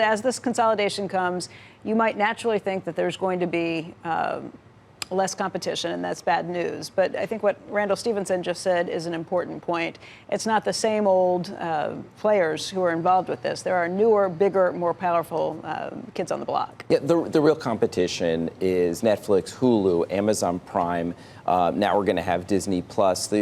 As this consolidation comes, you might naturally think that there's going to be less competition, and that's bad news. But I think what Randall Stephenson just said is an important point. It's not the same old players who are involved with this. There are newer, bigger, more powerful kids on the block. Yeah, the real competition is Netflix, Hulu, Amazon Prime. Now we're going to have Disney Plus.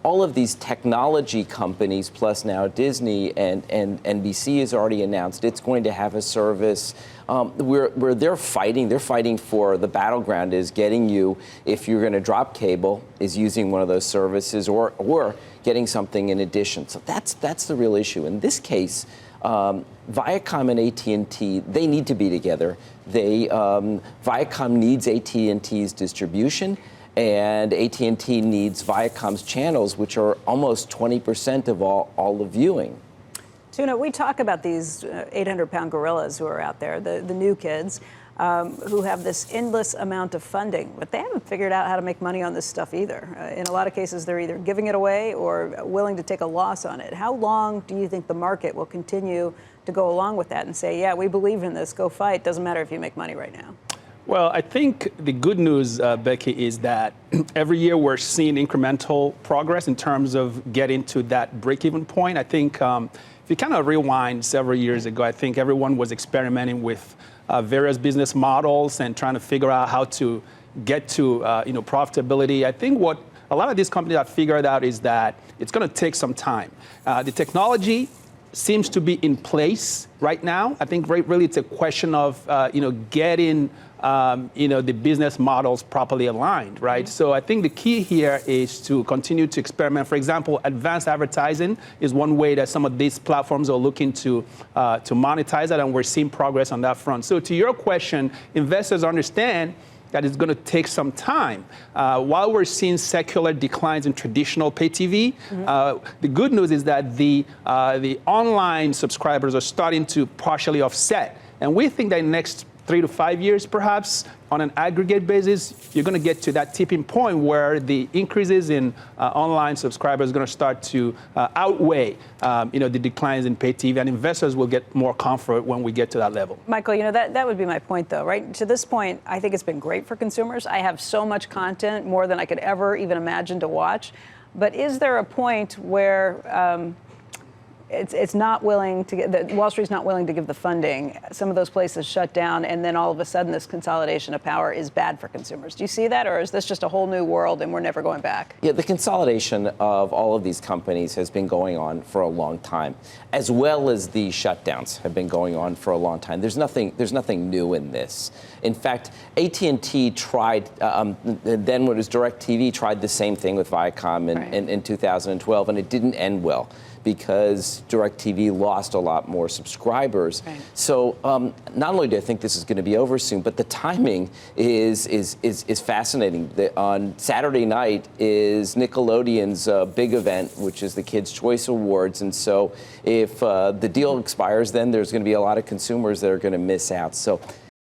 All of these technology companies, plus now Disney and NBC has already announced it's going to have a service where they're fighting for the battleground is getting you, if you're going to drop cable, is using one of those services or getting something in addition. So that's the real issue. In this case, Viacom and AT&T, they need to be together. Viacom needs AT&T's distribution, and AT&T needs Viacom's channels, which are almost 20% of all the viewing. Tuna, we talk about these 800-pound gorillas who are out there, the new kids, who have this endless amount of funding, but they haven't figured out how to make money on this stuff either. In a lot of cases, they're either giving it away or willing to take a loss on it. How long do you think the market will continue to go along with that and say, yeah, we believe in this, go fight, doesn't matter if you make money right now? Well, I think the good news, Becky, is that every year we're seeing incremental progress in terms of getting to that break-even point. I think if you kind of rewind several years ago, I think everyone was experimenting with various business models and trying to figure out how to get to profitability. I think what a lot of these companies have figured out is that it's going to take some time. The technology seems to be in place right now. I think really it's a question of getting the business models properly aligned, right? Mm-hmm. So I think the key here is to continue to experiment. For example, advanced advertising is one way that some of these platforms are looking to monetize it, and we're seeing progress on that front. So to your question, investors understand that it's going to take some time. While we're seeing secular declines in traditional pay TV, mm-hmm. The good news is that the online subscribers are starting to partially offset. And we think that in the next 3 to 5 years, perhaps, on an aggregate basis, you're going to get to that tipping point where the increases in online subscribers are going to start to outweigh, the declines in pay TV, and investors will get more comfort when we get to that level. Michael, that would be my point, though, right? To this point, I think it's been great for consumers. I have so much content, more than I could ever even imagine to watch. But is there a point where it's not willing to get, Wall Street's not willing to give the funding, some of those places shut down, and then all of a sudden this consolidation of power is bad for consumers? Do you see that, or is this just a whole new world and we're never going back? Yeah, the consolidation of all of these companies has been going on for a long time, as well as the shutdowns have been going on for a long time. There's nothing new in this. In fact, AT&T tried, then when it was DirecTV, tried the same thing with Viacom in 2012, and it didn't end well, because DirecTV lost a lot more subscribers. Right. So not only do I think this is going to be over soon, but the timing is fascinating. On Saturday night is Nickelodeon's big event, which is the Kids' Choice Awards. And so if the deal expires, then there's going to be a lot of consumers that are going to miss out. So